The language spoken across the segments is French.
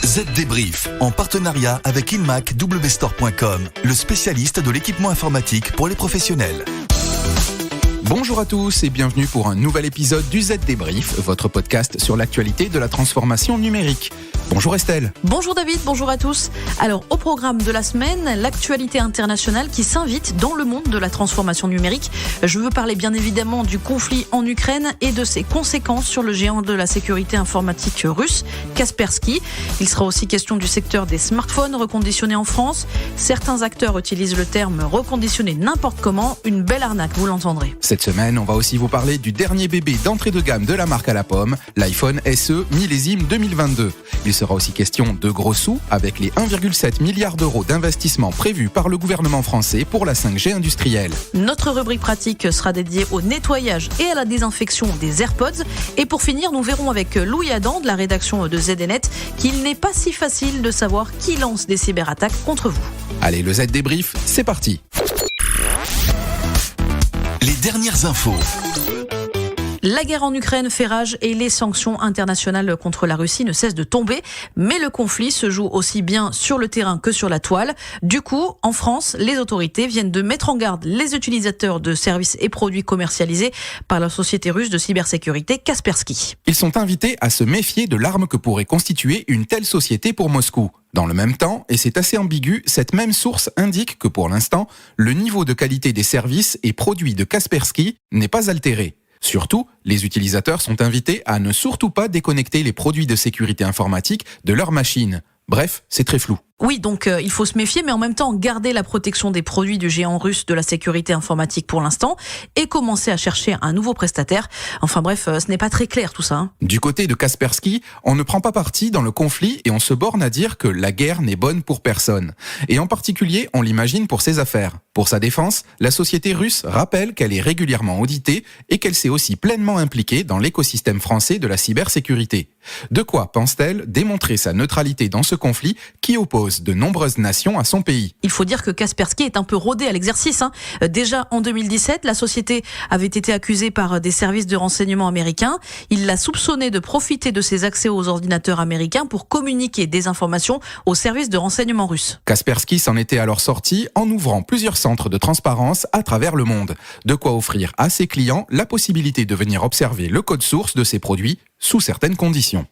Z Débrief, en partenariat avec InmacWstore.com, le spécialiste de l'équipement informatique pour les professionnels. Bonjour à tous et bienvenue pour un nouvel épisode du Z Débrief, votre podcast sur l'actualité de la transformation numérique. Bonjour Estelle. Bonjour David, bonjour à tous. Alors au programme de la semaine, l'actualité internationale qui s'invite dans le monde de la transformation numérique. Je veux parler bien évidemment du conflit en Ukraine et de ses conséquences sur le géant de la sécurité informatique russe, Kaspersky. Il sera aussi question du secteur des smartphones reconditionnés en France. Certains acteurs utilisent le terme reconditionné n'importe comment, une belle arnaque, vous l'entendrez. Cette semaine, on va aussi vous parler du dernier bébé d'entrée de gamme de la marque à la pomme, l'iPhone SE millésime 2022. Il sera aussi question de gros sous avec les 1,7 milliard d'euros d'investissement prévus par le gouvernement français pour la 5G industrielle. Notre rubrique pratique sera dédiée au nettoyage et à la désinfection des AirPods. Et pour finir, nous verrons avec Louis Adam de la rédaction de ZDNet qu'il n'est pas si facile de savoir qui lance des cyberattaques contre vous. Allez, le Z Débrief, c'est parti. Les dernières infos. La guerre en Ukraine fait rage et les sanctions internationales contre la Russie ne cessent de tomber. Mais le conflit se joue aussi bien sur le terrain que sur la toile. Du coup, en France, les autorités viennent de mettre en garde les utilisateurs de services et produits commercialisés par la société russe de cybersécurité Kaspersky. Ils sont invités à se méfier de l'arme que pourrait constituer une telle société pour Moscou. Dans le même temps, et c'est assez ambigu, cette même source indique que pour l'instant, le niveau de qualité des services et produits de Kaspersky n'est pas altéré. Surtout, les utilisateurs sont invités à ne surtout pas déconnecter les produits de sécurité informatique de leur machine. Bref, c'est très flou. Oui, donc il faut se méfier, mais en même temps garder la protection des produits du géant russe de la sécurité informatique pour l'instant et commencer à chercher un nouveau prestataire. Enfin bref, ce n'est pas très clair tout ça. Du côté de Kaspersky, on ne prend pas parti dans le conflit et on se borne à dire que la guerre n'est bonne pour personne. Et en particulier, on l'imagine pour ses affaires. Pour sa défense, la société russe rappelle qu'elle est régulièrement auditée et qu'elle s'est aussi pleinement impliquée dans l'écosystème français de la cybersécurité. De quoi pense-t-elle démontrer sa neutralité dans ce conflit qui oppose de nombreuses nations à son pays. Il faut dire que Kaspersky est un peu rodé à l'exercice. Déjà en 2017, la société avait été accusée par des services de renseignement américains. Il l'a soupçonné de profiter de ses accès aux ordinateurs américains pour communiquer des informations aux services de renseignement russes. Kaspersky s'en était alors sorti en ouvrant plusieurs centres de transparence à travers le monde. De quoi offrir à ses clients la possibilité de venir observer le code source de ses produits sous certaines conditions.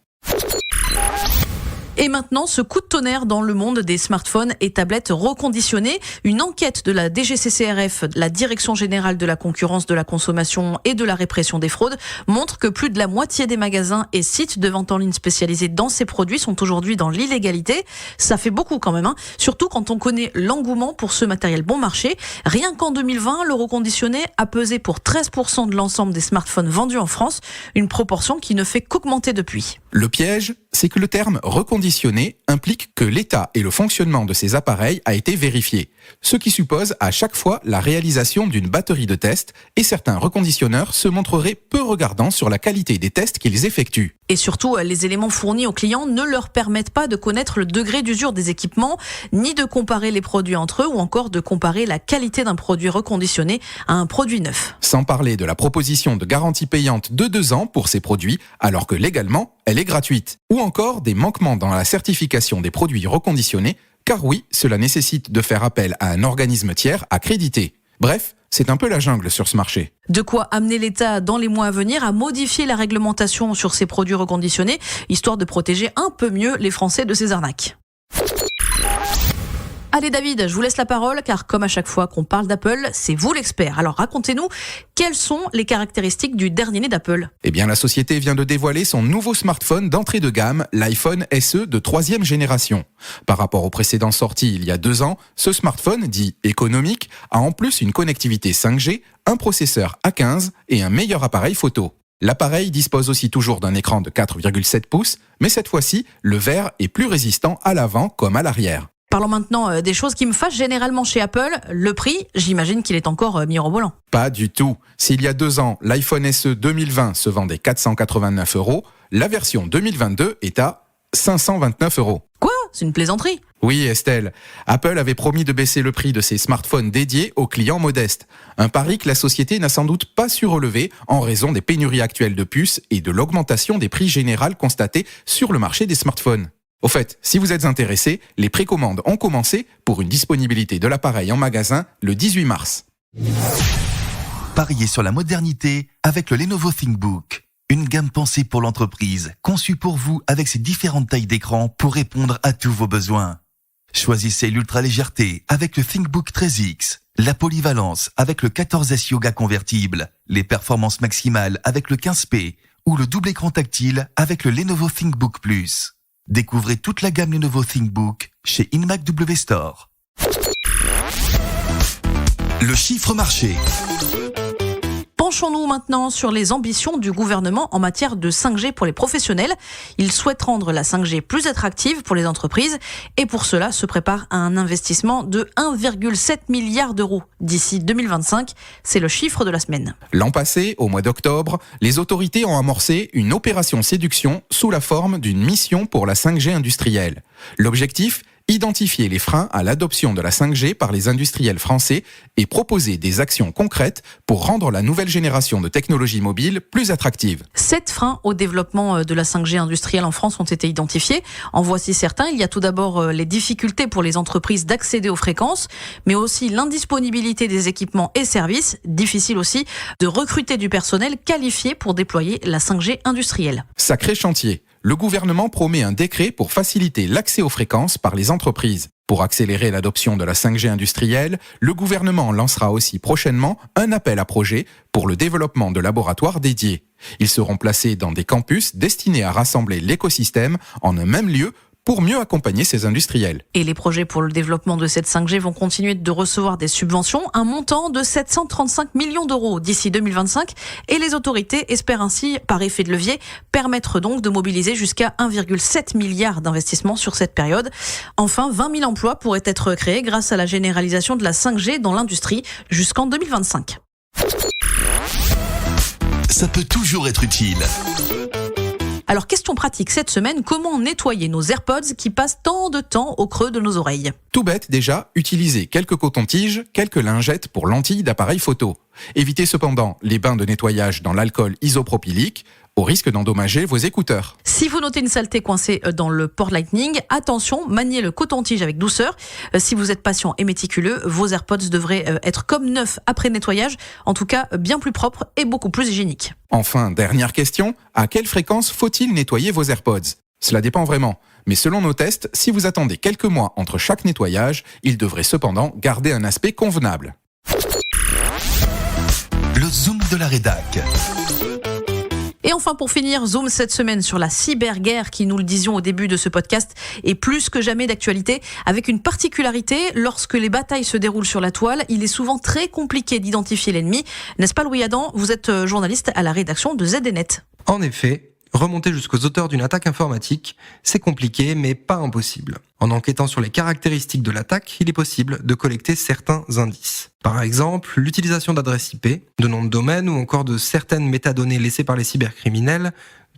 Et maintenant, ce coup de tonnerre dans le monde des smartphones et tablettes reconditionnés. Une enquête de la DGCCRF, la Direction Générale de la Concurrence, de la Consommation et de la Répression des Fraudes, montre que plus de la moitié des magasins et sites de vente en ligne spécialisés dans ces produits sont aujourd'hui dans l'illégalité. Ça fait beaucoup quand même, surtout quand on connaît l'engouement pour ce matériel bon marché. Rien qu'en 2020, le reconditionné a pesé pour 13% de l'ensemble des smartphones vendus en France, une proportion qui ne fait qu'augmenter depuis. Le piège, c'est que le terme reconditionné implique que l'état et le fonctionnement de ces appareils a été vérifié, ce qui suppose à chaque fois la réalisation d'une batterie de tests et certains reconditionneurs se montreraient peu regardants sur la qualité des tests qu'ils effectuent. Et surtout, les éléments fournis aux clients ne leur permettent pas de connaître le degré d'usure des équipements, ni de comparer les produits entre eux ou encore de comparer la qualité d'un produit reconditionné à un produit neuf. Sans parler de la proposition de garantie payante de 2 ans pour ces produits, alors que légalement, elle est gratuite. Ou encore des manquements dans la certification des produits reconditionnés, car oui, cela nécessite de faire appel à un organisme tiers accrédité. Bref, c'est un peu la jungle sur ce marché. De quoi amener l'État dans les mois à venir à modifier la réglementation sur ces produits reconditionnés, histoire de protéger un peu mieux les Français de ces arnaques. Allez David, je vous laisse la parole car comme à chaque fois qu'on parle d'Apple, c'est vous l'expert. Alors racontez-nous, quelles sont les caractéristiques du dernier né d'Apple ? Eh bien la société vient de dévoiler son nouveau smartphone d'entrée de gamme, l'iPhone SE de 3e génération. Par rapport au précédent sorti il y a 2 ans, ce smartphone, dit économique, a en plus une connectivité 5G, un processeur A15 et un meilleur appareil photo. L'appareil dispose aussi toujours d'un écran de 4,7 pouces, mais cette fois-ci, le verre est plus résistant à l'avant comme à l'arrière. Parlons maintenant des choses qui me fâchent généralement chez Apple. Le prix, j'imagine qu'il est encore mirobolant. Pas du tout. S'il y a 2 ans, l'iPhone SE 2020 se vendait 489 €, la version 2022 est à 529 €. Quoi ? C'est une plaisanterie. Oui, Estelle. Apple avait promis de baisser le prix de ses smartphones dédiés aux clients modestes. Un pari que la société n'a sans doute pas su relever en raison des pénuries actuelles de puces et de l'augmentation des prix générales constatées sur le marché des smartphones. Au fait, si vous êtes intéressé, les précommandes ont commencé pour une disponibilité de l'appareil en magasin le 18 mars. Pariez sur la modernité avec le Lenovo ThinkBook. Une gamme pensée pour l'entreprise, conçue pour vous avec ses différentes tailles d'écran pour répondre à tous vos besoins. Choisissez l'ultra-légèreté avec le ThinkBook 13X, la polyvalence avec le 14S Yoga convertible, les performances maximales avec le 15P ou le double écran tactile avec le Lenovo ThinkBook Plus. Découvrez toute la gamme Lenovo ThinkBook chez Inmac W Store. Le chiffre marché. Penchons-nous maintenant sur les ambitions du gouvernement en matière de 5G pour les professionnels. Il souhaite rendre la 5G plus attractive pour les entreprises et pour cela se prépare à un investissement de 1,7 milliard d'euros d'ici 2025. C'est le chiffre de la semaine. L'an passé, au mois d'octobre, les autorités ont amorcé une opération séduction sous la forme d'une mission pour la 5G industrielle. L'objectif ? Identifier les freins à l'adoption de la 5G par les industriels français et proposer des actions concrètes pour rendre la nouvelle génération de technologies mobiles plus attractive. 7 freins au développement de la 5G industrielle en France ont été identifiés. En voici certains. Il y a tout d'abord les difficultés pour les entreprises d'accéder aux fréquences, mais aussi l'indisponibilité des équipements et services. Difficile aussi de recruter du personnel qualifié pour déployer la 5G industrielle. Sacré chantier. Le gouvernement promet un décret pour faciliter l'accès aux fréquences par les entreprises. Pour accélérer l'adoption de la 5G industrielle, le gouvernement lancera aussi prochainement un appel à projets pour le développement de laboratoires dédiés. Ils seront placés dans des campus destinés à rassembler l'écosystème en un même lieu pour mieux accompagner ces industriels. Et les projets pour le développement de cette 5G vont continuer de recevoir des subventions, un montant de 735 millions d'euros d'ici 2025. Et les autorités espèrent ainsi, par effet de levier, permettre donc de mobiliser jusqu'à 1,7 milliard d'investissements sur cette période. Enfin, 20 000 emplois pourraient être créés grâce à la généralisation de la 5G dans l'industrie jusqu'en 2025. Ça peut toujours être utile. Alors, question pratique cette semaine, comment nettoyer nos AirPods qui passent tant de temps au creux de nos oreilles ? Tout bête déjà, utilisez quelques cotons-tiges, quelques lingettes pour lentilles d'appareil photo. Évitez cependant les bains de nettoyage dans l'alcool isopropylique, au risque d'endommager vos écouteurs. Si vous notez une saleté coincée dans le port Lightning, attention, maniez le coton-tige avec douceur. Si vous êtes patient et méticuleux, vos AirPods devraient être comme neufs après nettoyage, en tout cas bien plus propres et beaucoup plus hygiéniques. Enfin, dernière question, à quelle fréquence faut-il nettoyer vos AirPods ? Cela dépend vraiment, mais selon nos tests, si vous attendez quelques mois entre chaque nettoyage, ils devraient cependant garder un aspect convenable. Le zoom de la rédac. Et enfin, pour finir, zoom cette semaine sur la cyberguerre qui, nous le disions au début de ce podcast, est plus que jamais d'actualité, avec une particularité, lorsque les batailles se déroulent sur la toile, il est souvent très compliqué d'identifier l'ennemi. N'est-ce pas Louis Adam ? Vous êtes journaliste à la rédaction de ZDNet. En effet, remonter jusqu'aux auteurs d'une attaque informatique, c'est compliqué mais pas impossible. En enquêtant sur les caractéristiques de l'attaque, il est possible de collecter certains indices. Par exemple, l'utilisation d'adresses IP, de noms de domaine ou encore de certaines métadonnées laissées par les cybercriminels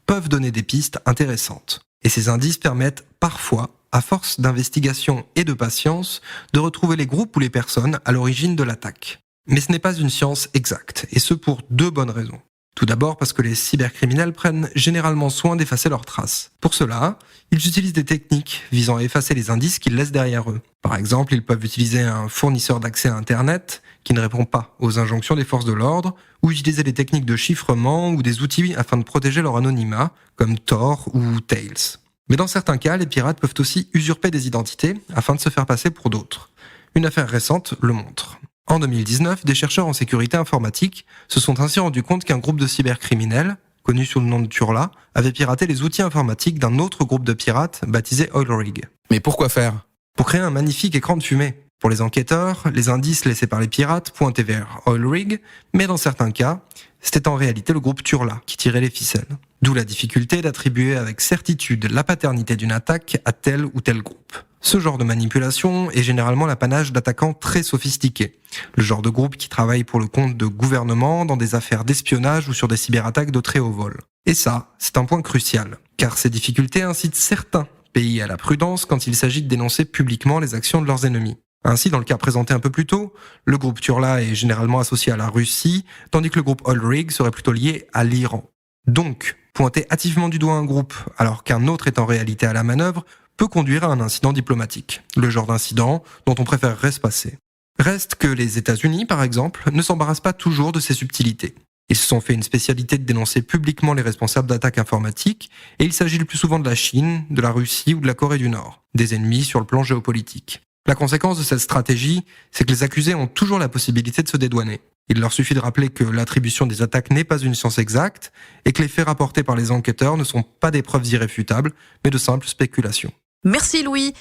peuvent donner des pistes intéressantes. Et ces indices permettent parfois, à force d'investigation et de patience, de retrouver les groupes ou les personnes à l'origine de l'attaque. Mais ce n'est pas une science exacte, et ce pour 2 bonnes raisons. Tout d'abord parce que les cybercriminels prennent généralement soin d'effacer leurs traces. Pour cela, ils utilisent des techniques visant à effacer les indices qu'ils laissent derrière eux. Par exemple, ils peuvent utiliser un fournisseur d'accès à Internet qui ne répond pas aux injonctions des forces de l'ordre, ou utiliser des techniques de chiffrement ou des outils afin de protéger leur anonymat, comme Tor ou Tails. Mais dans certains cas, les pirates peuvent aussi usurper des identités afin de se faire passer pour d'autres. Une affaire récente le montre. En 2019, des chercheurs en sécurité informatique se sont ainsi rendus compte qu'un groupe de cybercriminels, connu sous le nom de Turla, avait piraté les outils informatiques d'un autre groupe de pirates baptisé Oilrig. Mais pourquoi faire ? Pour créer un magnifique écran de fumée. Pour les enquêteurs, les indices laissés par les pirates pointaient vers Oilrig, mais dans certains cas, c'était en réalité le groupe Turla qui tirait les ficelles. D'où la difficulté d'attribuer avec certitude la paternité d'une attaque à tel ou tel groupe. Ce genre de manipulation est généralement l'apanage d'attaquants très sophistiqués. Le genre de groupe qui travaille pour le compte de gouvernements dans des affaires d'espionnage ou sur des cyberattaques de très haut vol. Et ça, c'est un point crucial, car ces difficultés incitent certains pays à la prudence quand il s'agit de dénoncer publiquement les actions de leurs ennemis. Ainsi, dans le cas présenté un peu plus tôt, le groupe Turla est généralement associé à la Russie, tandis que le groupe Oil-Rig serait plutôt lié à l'Iran. Donc, pointer hâtivement du doigt un groupe alors qu'un autre est en réalité à la manœuvre peut conduire à un incident diplomatique, le genre d'incident dont on préférerait se passer. Reste que les États-Unis, par exemple, ne s'embarrassent pas toujours de ces subtilités. Ils se sont fait une spécialité de dénoncer publiquement les responsables d'attaques informatiques, et il s'agit le plus souvent de la Chine, de la Russie ou de la Corée du Nord, des ennemis sur le plan géopolitique. La conséquence de cette stratégie, c'est que les accusés ont toujours la possibilité de se dédouaner. Il leur suffit de rappeler que l'attribution des attaques n'est pas une science exacte et que les faits rapportés par les enquêteurs ne sont pas des preuves irréfutables, mais de simples spéculations. Merci Louis.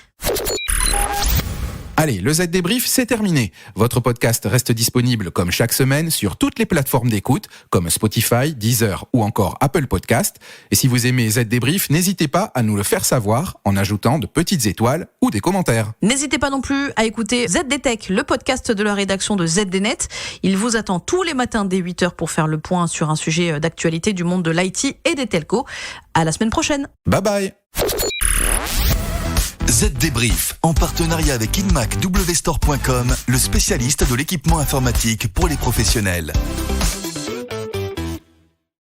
Allez, le Z Débrief, c'est terminé. Votre podcast reste disponible comme chaque semaine sur toutes les plateformes d'écoute, comme Spotify, Deezer ou encore Apple Podcast. Et si vous aimez Z Débrief, n'hésitez pas à nous le faire savoir en ajoutant de petites étoiles ou des commentaires. N'hésitez pas non plus à écouter ZDTech, le podcast de la rédaction de ZDNet. Il vous attend tous les matins dès 8h pour faire le point sur un sujet d'actualité du monde de l'IT et des telcos. À la semaine prochaine. Bye bye. Z Débrief, en partenariat avec InMacWstore.com, le spécialiste de l'équipement informatique pour les professionnels.